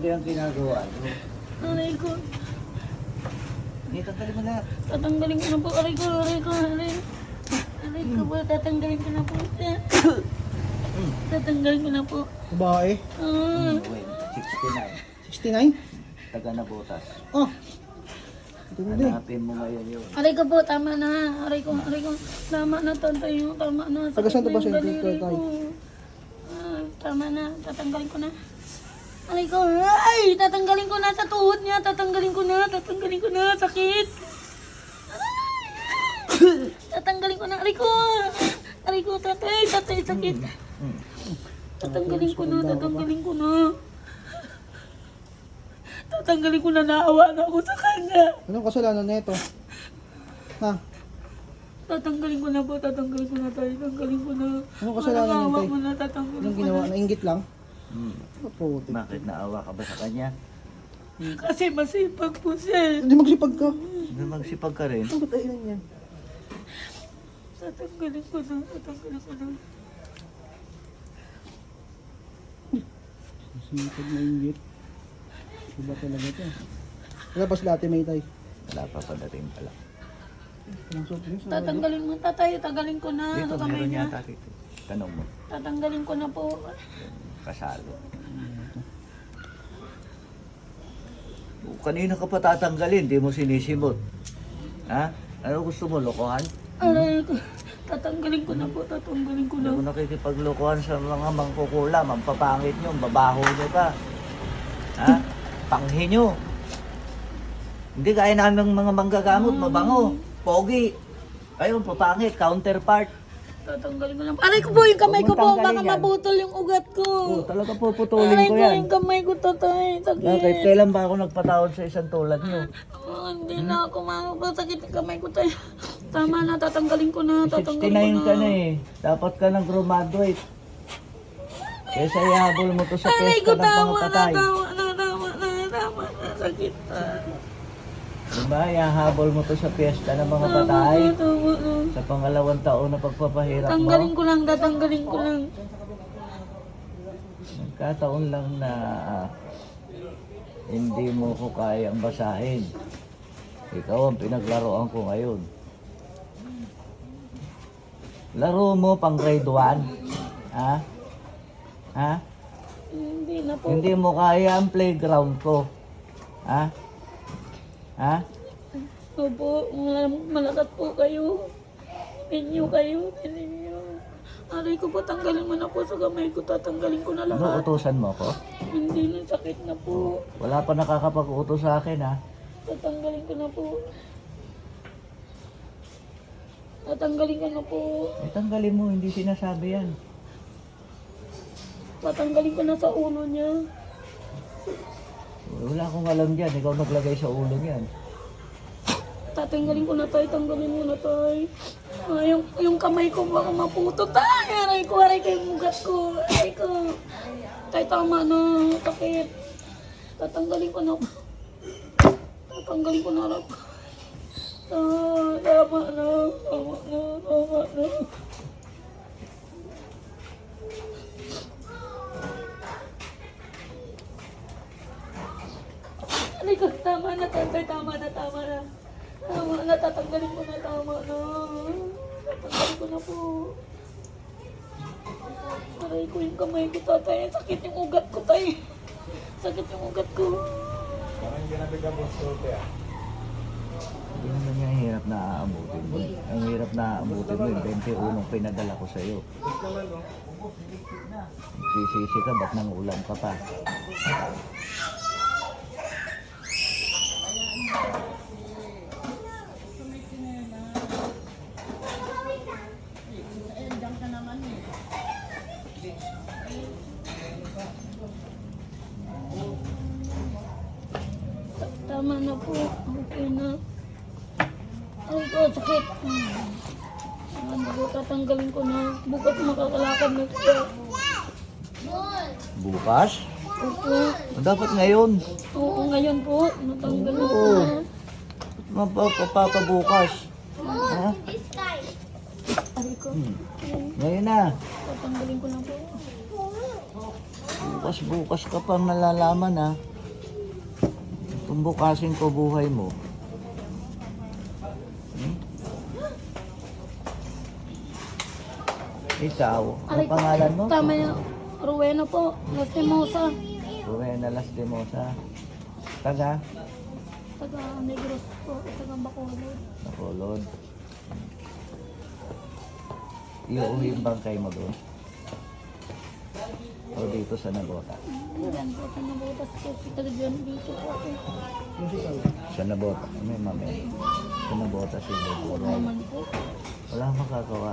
Hindi ang ginagawa mo. Aray ko. Hindi, tanggalin mo lahat. Tatanggalin ko na po. Aray ko, aray ko, aray. Aray ko po, tatanggalin ko na po. Tatanggalin ko na po. Babae. Wait, 69. 69? Taga na butas. Oh. Ito na din. Hanapin mo ngayon yun. Aray ko po, tama na. Aray ko, aray ko. Tama na, tatay. Tama na. Taga saan to ba Sakit na siya, yung daliri tatay? ko. Tama na, tatanggalin ko na. Aray ko, ay! Tatanggalin ko na sa tuhod niya. Tatanggalin ko na, tatanggalin ko na. Sakit. Aray! Tatanggalin ko na. Aray ko. Aray ko, tatay. Tatay, sakit. Tatanggalin ko na, tatanggalin ko na. Tatanggalin ko na, naawa na ako sa kanya. Anong kasalanan na ito? Ha? Tatanggalin ko na po, tatanggalin ko na tayo, tatanggalin ko na. Anong kasalanan Naawa yun, tay? mo na, tatanggalin Anong ko ginawa? na. Nainggit lang? Puti. Bakit naawa ka ba sa kanya? Kasi masipag po siya. Hindi magsipag ka. Hindi magsipag ka rin. Ano ba tayo yan yan? Tatanggalin ko na, tatanggalin ko na. Masipag na inggit. Iba talaga ito. Wala pa sila ate may tay. Wala pa padating pala. Anong soft drinks? Tatanggalin mo, tatay, tatanggalin ko na Dito, sa kamay meron niya. yata dito. Tanong mo. Tatanggalin ko na po. Kasalo. Kanina ka pa tatanggalin, di mo sinisimot. Ha? Ano gusto mo, lokohan? Aray ko, tatanggalin ko na po, tatanggalin ko Hindi na. ko nakikipaglokohan sa mga mangkukulam. Ang papangit nyo, ang babaho nyo pa. Ha? Panghi nyo. Hindi kaya namin mga manggagamot, mabango, pogi. Ayun, papangit, counterpart. Tatanggalin ko na. Aray ko po, yung kamay ko po, Huwag mong baka tanggalin yan. maputol yung ugat ko. Talaga puputulin Aray ko ko, yan. yung kamay ko, tatay, sakit. Bakit? Kailan ba ako nagpatawad sa isang tulad nyo? Hindi na ako masakit yung kamay ko tayo. Tama na, tatanggalin ko na, tatanggalin ko 69 na. ka na eh. Dapat ka nang graduate. Kesa ihabol mo to sa Aray pesta ko, ng mga tama na, patay. tama na, tama na, tama na, sakit na. Diba? Ihahabol mo to sa pesta ng mga patay. Tama na. Sa pangalawang taon na pagpapahirap Tatanggalin mo. ko lang, tatanggalin ko lang. Nagkataon lang na hindi mo ko kayang basahin. Ikaw ang pinaglaruan ko ngayon. Laro mo pang grade 1. Ha? Ha? Hindi na po. Hindi mo kaya ang playground ko. Ha? Ha? Opo, malakas po kayo. Inyo kayo, inyo. Aray ko po, tanggalin mo na po sa kamay ko. Tatanggalin ko na Ano, lahat. utusan mo ko? Hindi na, sakit na po. Wala pa nakakapag-utos sa akin, ha? Tatanggalin ko na po. Tatanggalin ko na po. Eh, tanggalin mo, hindi sinasabi yan. Tatanggalin ko na sa ulo niya. Wala akong alam dyan, ikaw naglagay sa ulo niyan. Tatanggalin ko na tayo, tanggalin mo na tayo. Yung kamay ko baka maputo. Aray ko yung ugat ko. Aray ko. Tay, tama na. Sakit. Tatanggalin ko na. Tatanggalin ko na. Tama na. Tama na. Tama na. Aray ko, tama na, tatay. Tama na, tama na. Tama na, tatanggalin ko na, tama na. Tatanggalin ko na po. Aray ko yung kamay ko, tatay. Sakit yung ugat ko, tay. Sakit yung ugat ko. Hindi naman niya hirap na aabutin mo. Ang hirap na aabutin mo yung 21 pinadala ko sa'yo. Sisisi ka, ba't nang ulam ka pa? Tama na po. Okay na. Aray ko, sakit. Ano po, tatanggalin ko na. Bukas makakalakad na siya. Bukas? Opo. Dapat ngayon. Oo, ngayon po. Natanggalin ko Oo. na. Mapapabukas. Ha? Aray ko. Ngayon na. Tatanggalin ko na po. Bukas ka pang nalalaman, ha? Tumbukasin ko buhay mo. Hmm? Ikaw, ano Aray ko, pangalan mo? Tama yun. Rowena po. Lastimosa. Rowena Lastimosa. Taga? Taga Negros po. Taga Bacolod. Nakulod. Iuuhin bang kayo mo doon? O dito sa Nabota? Yan po. Sa nabutas po. Taga dyan dito po ako. Sa Nabota. May mami. Sa Nabota si Huwag Bobo. naman po. Wala akong makagawa.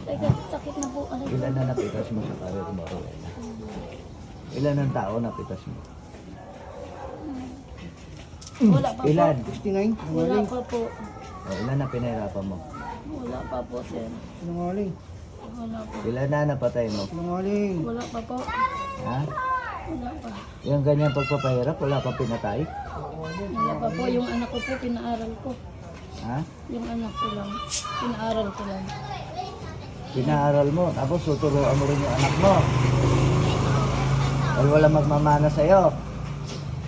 Teka, sakit na po. Aray ko. Ilan na napitas mo sa karir mo, Rowena? Ilan ang tao napitas mo? Wala pa po. Ilan? 69? Wala Sinungaling. pa po. O, ilan na pinahirapan mo? Wala pa po, sir. Sinungaling. Wala pa. Ilan na napatay mo? Sinungaling. Wala pa po. Ha? Wala pa. Yung ganyan pagpapahirap, wala pang pinatay? Wala pa po. Yung anak ko po, pinaaral ko. Ha? Yung anak ko lang. Pinaaral ko lang. Pinaaral mo, tapos tuturuan mo rin yung anak mo. Dahil wala magmamana sa'yo.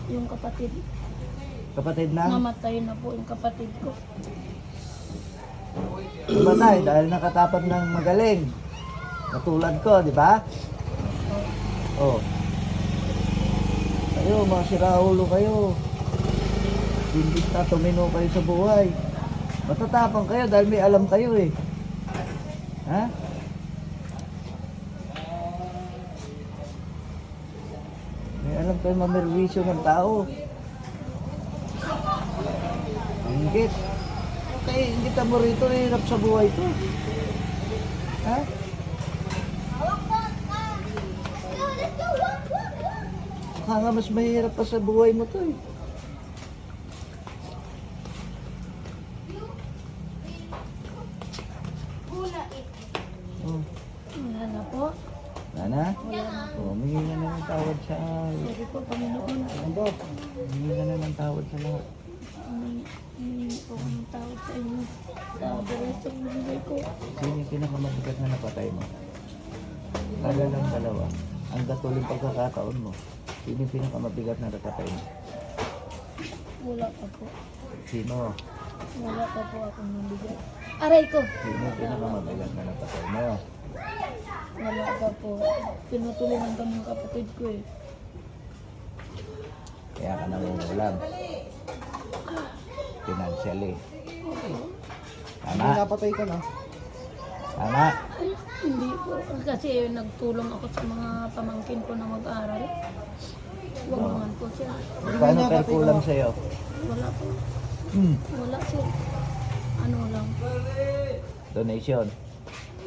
Yung kapatid. Kapatid na? Namatay na po yung kapatid ko. Namatay dahil nakatapat ng magaling. Katulad ko, di ba? Oh. Kayo, mga siraulo kayo. Hindi na tumino kayo sa buhay. Matatapang kayo dahil may alam kayo eh. Ha? May alam kayo mamerwisyo ng tao. Ingit. Okay, ingit mo rito, hirap sa buhay to. Ha? Baka nga mas mahirap pa sa buhay mo to eh. Oh, Wala na po. Nana? Oh, humingi ka na ng tawad sa... Sorry po, Panginoon. Humingi ka na ng tawad sa lahat. Hindi po ako ng tawad sa inyo. Sa buhay sa buhay ko. Sino yung pinakamabigat na napatay mo? Lalo lang dalawa. Ang gatuling pagkakataon mo. Sino yung pinakamabigat na napatay mo? Wala pa po. Sino? Wala pa po akong nabigat. Aray ko! Sino yung pinakamabigat na napatay mo? Wala pa po. Tinutulungan kami ng kapatid ko eh. Kaya ka nangungulam. Financial eh. Hindi Tama? napatay ka na. Tama? Ay, hindi po. Kasi nagtulong ako sa mga pamangkin ko na mag-aral. Huwag naman po siya. Paano kayo kulam sa'yo? Wala po. Wala siya. Ano lang. Donation.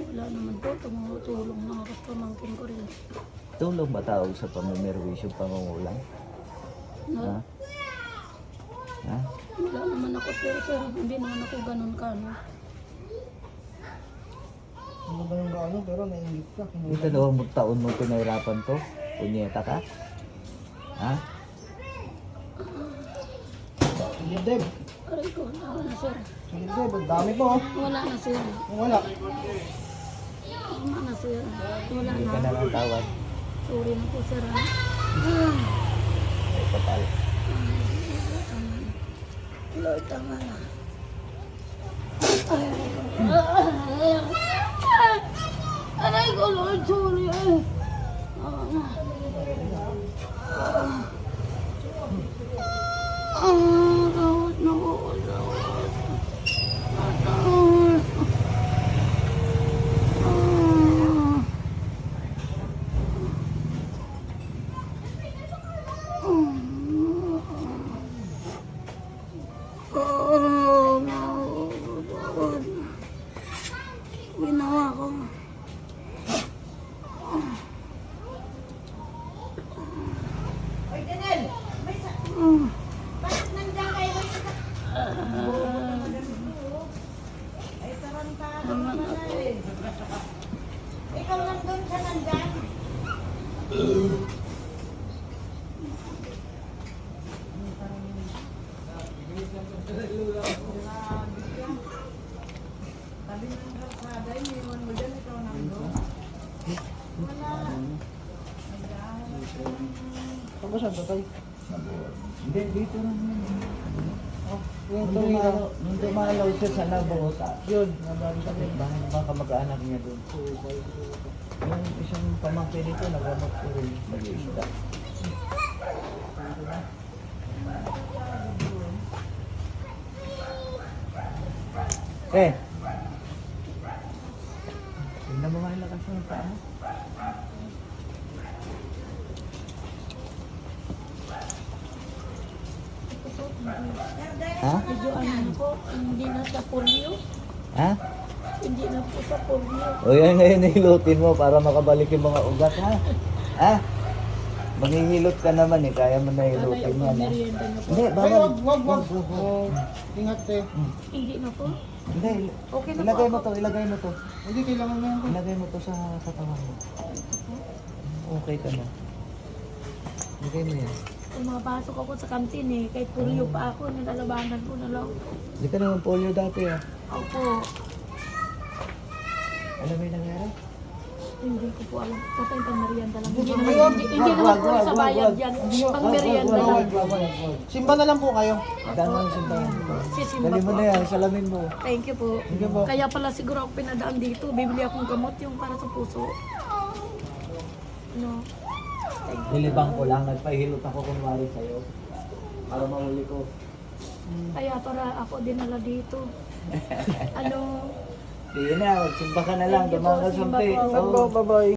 Wala naman po. Tumutulong na ako sa pamangkin ko rin. Tulong ba tawag sa pamimerwisyo pangungulam? Ha? Na, Ha? wala naman ako pero sir, hindi naman ako ganun ka. No? Ano ba yung gaano pero naingit ka. Yung 2 taon mo pinahirapan to? Punyeta ka? Ha? Sige, Deb. Aray ko, wala na sir. Sige, Deb. Ang dami po. Wala na sir. Kung wala. Wala na sir. Wala Hindi ka na na. ng tawad. Sorry na po sir. Ha? Ay, kapal. Lord, tama na. Aray ko, Lord, sorry. Tawad na po. Ginawa ko. Ikaw nandun sa nandyan? Saan ba siya, tatay? Nabor. Hindi, dito lang yun. Yung tumira. Nung dumalaw siya sa Nabor, Yun, nabali kami. bakit ba kamag-anak niya doon? Yung isang pamangkin nito, nagamot ko rin. Mag-iisda. Eh! Tingnan mo nga yung lakas ng paa. Ha? Medyo ano po, hindi na sa polio. Ha? Hindi na po sa polio. O yan ngayon hilutin mo para makabalik yung mga ugat, ha? Ha? Manghihilot ka naman eh, kaya mo na Para hilutin yung yan, ha? merienda na po. Hindi, Ay, bawal. wag. Ingat eh. Hindi na po. Hindi, Okay na ilagay po mo ako. to, ilagay mo to. Hindi, kailangan na yan. Ilagay mo to sa katawan mo. Okay ka na. Ilagay mo yan. Pumapasok ako sa kantin eh. Kahit polio pa ako, nilalabanan ko na lang. Hindi ka naman polio dati, ha? Opo. Alam mo yung nangyari? Hindi ko po alam. Basta yung pang-merienda lang. Hindi Wag, naman, wag, hindi wag, naman po wag, sa wag, bayad wag. yan. Wag, Pang-merienda wag, lang. wag. Simba na lang po kayo. Dami yung simbahan ko. Sisimba Dali mo po na yan, ako. salamin mo. Thank you po. Sige po. Kaya pala siguro ako pinadaan dito. Bibili akong gamot yung para sa puso. No. Thank you. Nilibang ko lang, nagpahilot ako kunwari sa'yo. Para mahuli ko. Kaya para ako dinala dito. Ano? Sige na, magsimba ka na lang, Thank you po, dumaan ka simba sampi. po. Oo. Bye-bye.